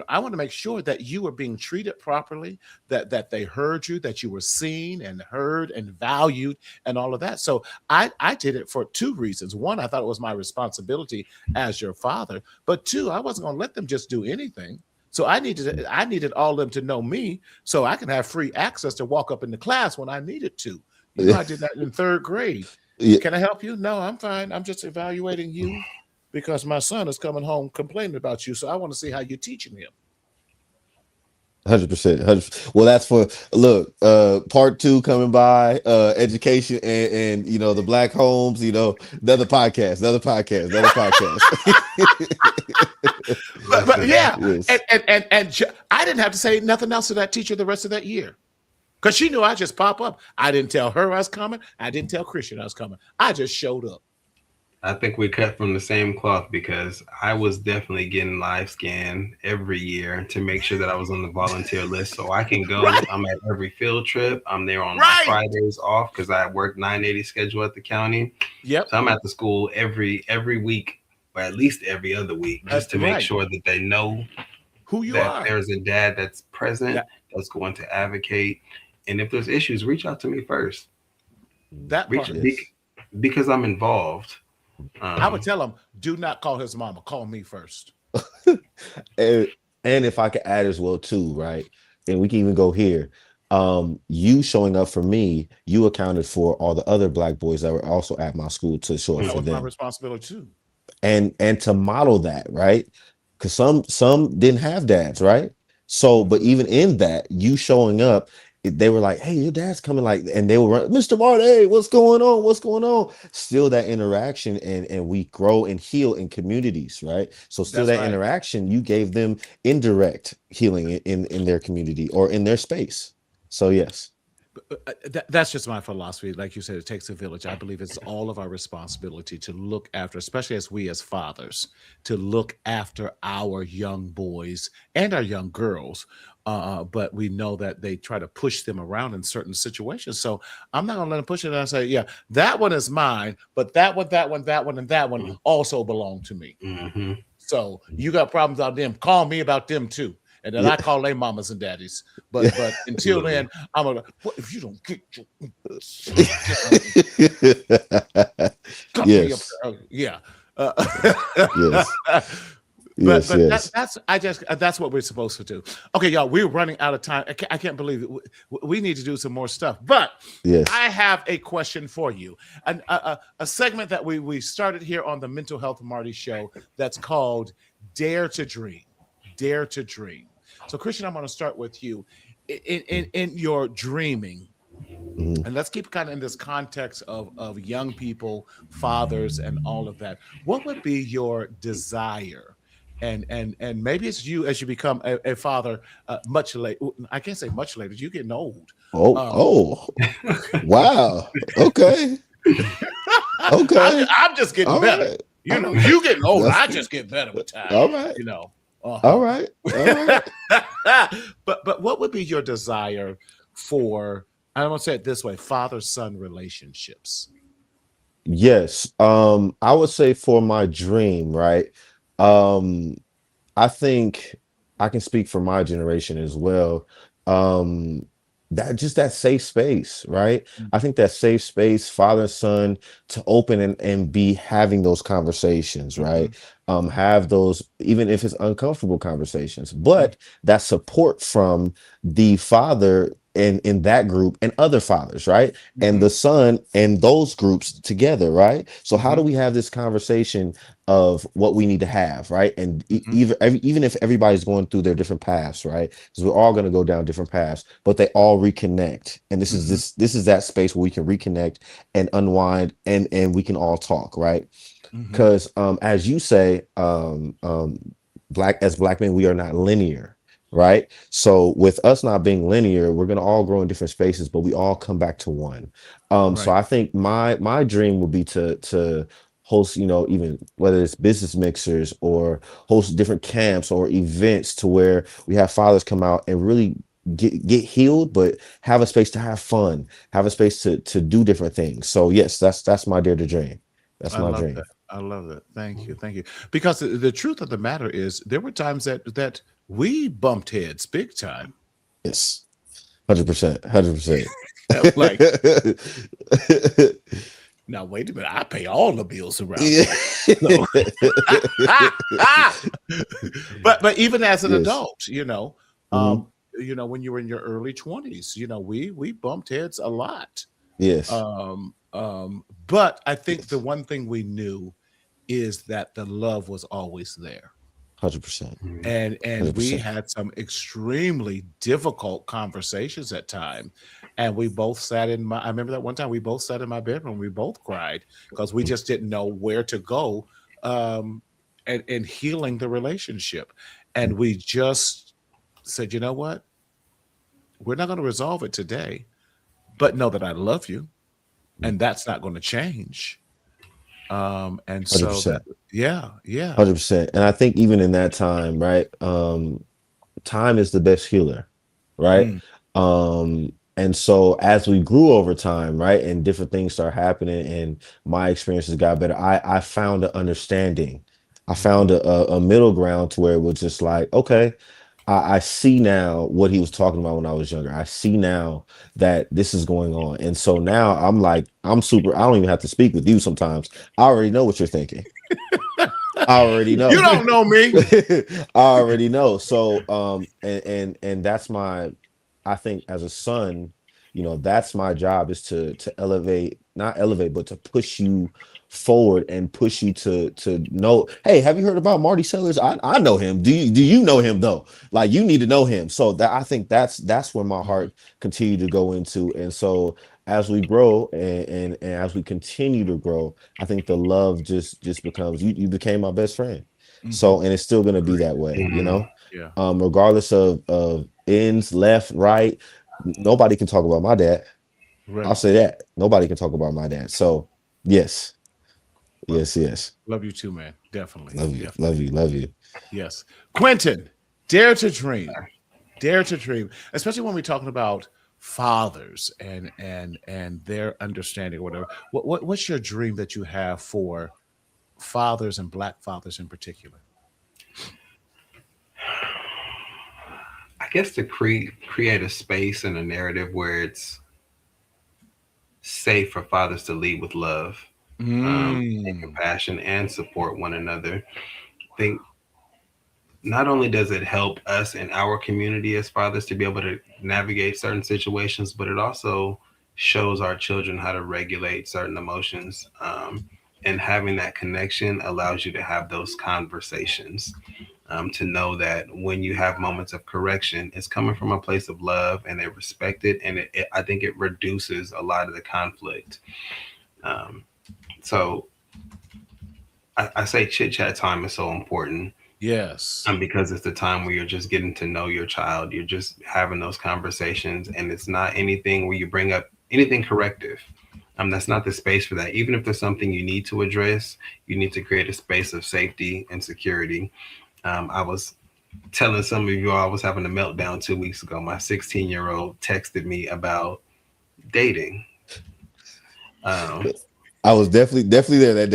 I want to make sure that you were being treated properly, that they heard you, that you were seen and heard and valued and all of that. So I did it for two reasons. One, I thought it was my responsibility as your father, but two, I wasn't going to let them just do anything. So I needed all of them to know me so I can have free access to walk up in the class when I needed to. I did that in third grade. Yeah, Can I help you? No, I'm fine. I'm just evaluating you because my son is coming home complaining about you. So I want to see how you're teaching him. 100%. 100%. Well, that's for look, part two coming by, education and the black homes, another podcast, another podcast, another podcast. But yeah, Yes. and I didn't have to say nothing else to that teacher the rest of that year because she knew I just pop up. I didn't tell her I was coming. I didn't tell Christian I was coming. I just showed up. I think we cut from the same cloth because I was definitely getting live scanned every year to make sure that I was on the volunteer list so I can go. Right. I'm at every field trip. I'm there on my Right. Fridays off because I work 980 schedule at the county. Yep. So I'm at the school every week or at least every other week just That's to make right. sure that they know Who you that are. there's a dad that's present, Yeah. that's going to advocate. And if there's issues, reach out to me first. That part. Yes. Because I'm involved. I would tell him, do not call his mama. Call me first. And if I could add as well too, right? And we can even go here. You showing up for me, you accounted for all the other black boys that were also at my school to show up That for was my them. responsibility too. And to model that, right? Because some didn't have dads, right? So, but even in that, you showing up, they were like, "Hey, your dad's coming!" Like, and they will run, "Mr. Martin, hey, what's going on? What's going on?" Still that interaction, and we grow and heal in communities, right? So, still That's that right. interaction, you gave them indirect healing in their community or in their space. So, yes. That's just my philosophy. Like you said, it takes a village. I believe it's all of our responsibility to look after, especially as fathers, to look after our young boys and our young girls. But we know that they try to push them around in certain situations. So I'm not going to let them push it. And I say, yeah, that one is mine, but that one, and that one also belong to me. Mm-hmm. So you got problems out them, call me about them too. And then Yeah. I call their mamas and daddies. But until then, I'm gonna. What if you don't get your come me up Yes. there? Yeah. Yes. But Yes. Yes. that's what we're supposed to do. Okay, y'all, we're running out of time. I can't believe it. We need to do some more stuff. But Yes. I have a question for you. A segment that we started here on the Mental Health Marty Show that's called Dare to Dream. Dare to Dream. So, Christian, I'm going to start with you. In your dreaming, Mhm. and let's keep kind of in this context of young people, fathers, and all of that. What would be your desire? And maybe it's you as you become a father much late. I can't say much later. You're getting old. Oh, wow. Okay. Okay. I'm just getting All better. right. You getting older. That's I just get better with time. All right. All right. All right. But what would be your desire for, I don't want to say it this way, father-son relationships? Yes. I would say for my dream, right? I think I can speak for my generation as well. Um, that safe space, right? I think that safe space, father and son, to open and be having those conversations, right? Have those, even if it's uncomfortable conversations, but that support from the father in that group and other fathers, right? And the son and those groups together, right? So how do we have this conversation of what we need to have, right? And even if everybody's going through their different paths, right? Because we're all going to go down different paths, but they all reconnect. And this is that space where we can reconnect and unwind and we can all talk, right? Because as you say, black men, we are not linear. right? So with us not being linear, we're gonna all grow in different spaces, but we all come back to one. So Right. I think my dream would be to host, even whether it's business mixers or host different camps or events to where we have fathers come out and really get healed, but have a space to have fun, have a space to do different things. So yes, that's my dare to dream. That's I my love that. dream. I love that. Thank you. Thank you. Because the truth of the matter is, there were times that we bumped heads big time. Yes. 100%. 100%. Like, now wait a minute, I pay all the bills around Yeah. here. So, but even as an Yes. adult, Mhm. when you were in your early 20s, we bumped heads a lot. Yes. But I think the one thing we knew is that the love was always there. 100%. Mhm. And we 100%. had some extremely difficult conversations at time, and we both sat in my I remember that one time we both sat in my bedroom, we both cried because we just didn't know where to go, um and healing the relationship. And we just said, you know what, we're not going to resolve it today, but know that I love you, and that's not going to change. And so that, 100%. yeah, yeah. 100%. And I think even in that time, right? Time is the best healer, right? Mm, And so as we grew over time, right, and different things start happening and my experiences got better, I found an understanding. I found mhm. a middle ground to where it was just like, okay, I see now what he was talking about when I was younger. I see now that this is going on. And so now I'm like, I'm super, I don't even have to speak with you sometimes. I already know what you're thinking. I already You know. don't know me. I already know. So and that's my, I think as a son, that's my job, is to elevate, not elevate, but to push you forward and push you to know, hey, have you heard about Marty Sellers? I know him. Do you know him though? Like, you need to know him. So that, I think that's where my Mhm, heart continue to go into. And so as we grow and as we continue to grow, I think the love just becomes, you became my best friend. mhm. So, and it's still going to be Agreed. that way, Mhm. Yeah. regardless of ends, left, right. Nobody can talk about my dad. I'll Right. say that nobody can talk about my dad. So yes, Well, yes, yes. love you too, man. Definitely. Love you, Definitely. love you, love you. Yes. Quentin, dare to dream. Dare to dream. Especially when we're talking about fathers and their understanding or whatever. What's your dream that you have for fathers and black fathers in particular? I guess to create a space and a narrative where it's safe for fathers to lead with love, and Mm. compassion, and support one another. I think not only does it help us in our community as fathers to be able to navigate certain situations, but it also shows our children how to regulate certain emotions. And having that connection allows you to have those conversations, to know that when you have moments of correction, it's coming from a place of love and they respect it. And I think it reduces a lot of the conflict. Um, so I say chit chat time is so important, Yes. because it's the time where you're just getting to know your child. You're just having those conversations, and it's not anything where you bring up anything corrective. That's not the space for that. Even if there's something you need to address, you need to create a space of safety and security. I was telling some of you I was having a meltdown 2 weeks ago. My 16-year-old texted me about dating. Um, I was definitely there that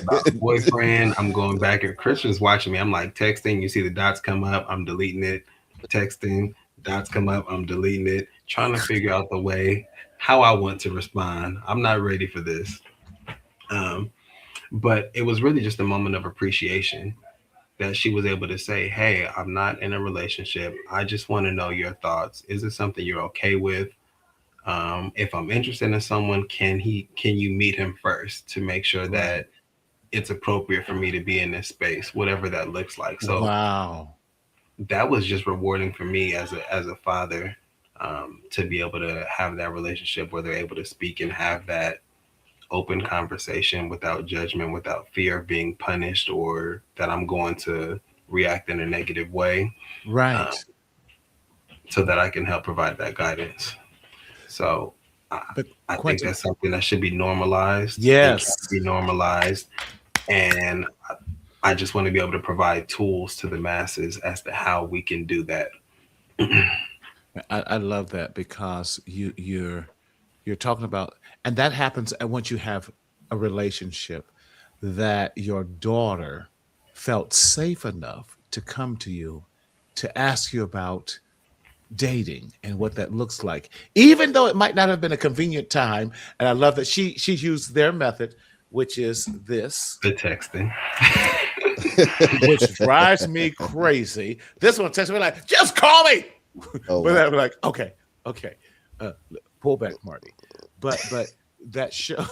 about a day. boyfriend. I'm going back. If Christian's watching me, I'm like texting. You see the dots come up, I'm deleting it. Texting, dots come up, I'm deleting it. Trying to figure out the way how I want to respond. I'm not ready for this. Um, but it was really just a moment of appreciation that she was able to say, "Hey, I'm not in a relationship. I just want to know your thoughts. Is it something you're okay with? If I'm interested in someone, can you meet him first to make sure Right. that it's appropriate for me to be in this space, whatever that looks like." So Wow. that was just rewarding for me as a father, to be able to have that relationship where they're able to speak and have that open conversation without judgment, without fear of being punished or that I'm going to react in a negative way, Right. so that I can help provide that guidance. So But I think Quentin, that's something that should be normalized and can yes. be normalized. And I just want to be able to provide tools to the masses as to how we can do that. I love that because you're talking about, and that happens once you have a relationship that your daughter felt safe enough to come to you to ask you about dating and what that looks like, even though it might not have been a convenient time. And I love that she used their method, which is this, The texting. which drives me crazy. This one texts me like, just call me. Oh, But wow. I'm like, okay, okay, uh, pull back, Marty. But that show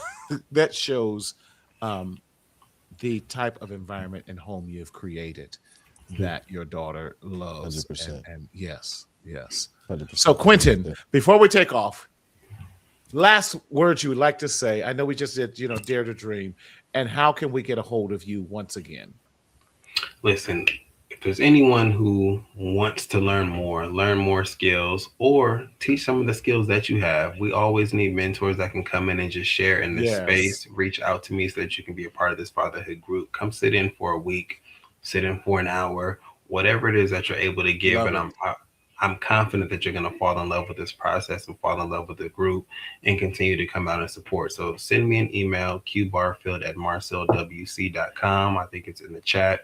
that shows um, the type of environment and home you've created that your daughter loves. 100%. And yes, yes. 100%. So Quentin, before we take off, last words you would like to say. I know we just did, Dare to Dream, and how can we get a hold of you once again? Listen, if there's anyone who wants to learn more skills, or teach some of the skills that you have, we always need mentors that can come in and just share in this Yes. space. Reach out to me so that you can be a part of this fatherhood group. Come sit in for a week, sit in for an hour, whatever it is that you're able to give. Love And it. I'm confident that you're going to fall in love with this process and fall in love with the group and continue to come out and support. So send me an email, qbarfield@marcelwc.com. I think it's in the chat.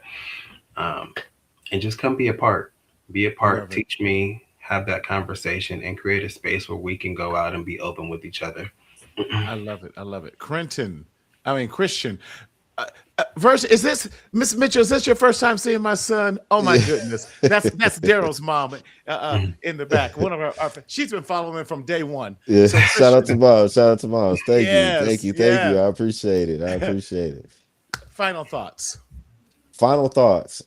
And just come be a part. Be a part, Love it. teach me, have that conversation, and create a space where we can go out and be open with each other. I love it. I love it. Christian. Verse, is this Miss Mitchell? Is this your first time seeing my son? Oh my Yeah. goodness, that's Daryl's mom in the back. One of she's been following from day one. Yeah. So Shout out to Christian, Mom. Shout out to Mom. Thank you. yes, Thank you. Thank yeah. you. I appreciate it. I appreciate it. Final thoughts. Final thoughts.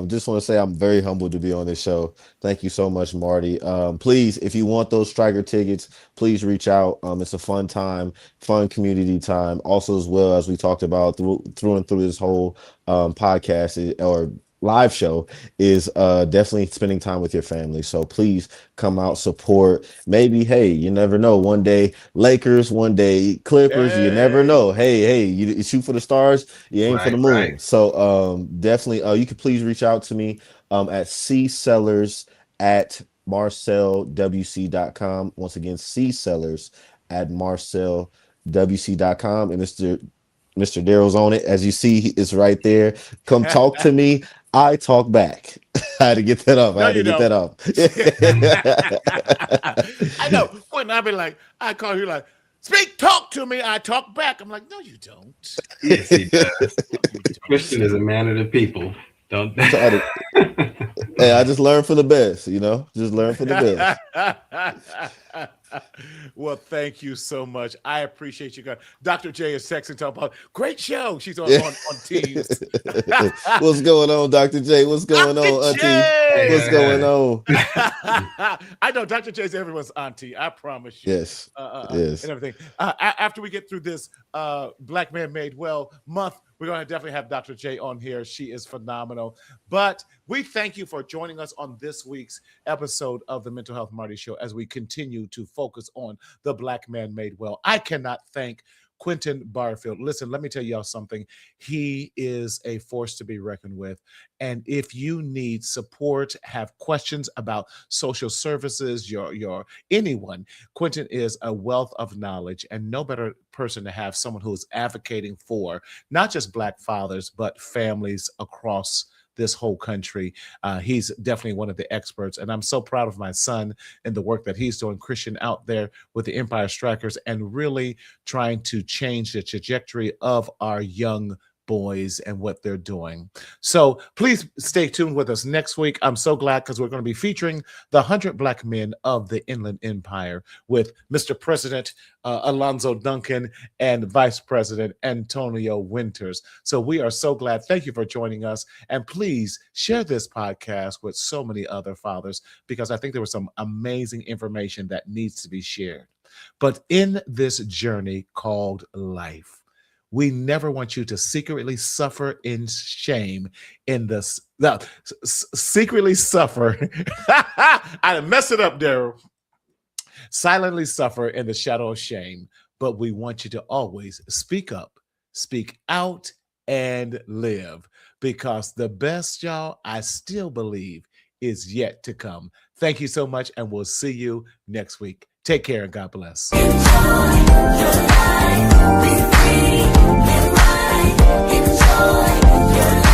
Just want to say I'm very humbled to be on this show. Thank you so much, Marty. Please, if you want those striker tickets, please reach out. It's a fun time, fun community time. Also, as well as we talked about through and through this whole podcast or live show, is definitely spending time with your family. So please come out, support. Maybe, hey, you never know. One day Lakers, one day Clippers. You never Hey. know. Hey, you shoot for the stars, you aim for the moon. Right. So definitely, you can please reach out to me at csellers@marcelwc.com. Once again, csellers@marcelwc.com. And Mr. Daryl's on it. As you see, it's right there. Come talk to me. I talk back. I had to get that up. No, I had to you get don't. that up. I know. When I be like, I call you like, talk to me. I talk back. I'm like, no, you don't. Yes, he does. No, you don't. Christian is a man of the people. Don't. Hey, I just learned from the best, just learn from the best. Well, thank you so much. I appreciate you guys. Dr. J is texting talking about great show. She's on Teams. What's going on, Dr. J? What's going Dr. on, Auntie? J! What's going on? I know Dr. J is everyone's auntie. I promise you. Yes. Yes. And everything. After we get through this Black Man Made Well month, we're going to definitely have Dr. J on here. She is phenomenal. But we thank you for joining us on this week's episode of the Mental Health Marty Show as we continue to focus on the Black Man Made Well. I cannot thank Quentin Barfield. Listen, let me tell y'all something. He is a force to be reckoned with. And if you need support, have questions about social services, your anyone, Quentin is a wealth of knowledge, and no better person to have someone who is advocating for not just Black fathers, but families across this whole country. He's definitely one of the experts, and I'm so proud of my son and the work that he's doing, Christian, out there with the Empire Strikers, and really trying to change the trajectory of our young boys and what they're doing. So please stay tuned with us next week. I'm so glad because we're going to be featuring the 100 Black men of the Inland Empire with Mr. President Alonzo Duncan and Vice President Antonio Winters. So we are so glad. Thank you for joining us. And please share this podcast with so many other fathers, because I think there was some amazing information that needs to be shared. But in this journey called life, We never want you to secretly suffer in shame in this. Secretly suffer. I messed it up, Daryl. Silently suffer in the shadow of shame, but we want you to always speak up, speak out, and live, because the best, y'all, I still believe, is yet to come. Thank you so much, and we'll see you next week. Take care and God bless. Enjoy your life, be free, live right, enjoy your life.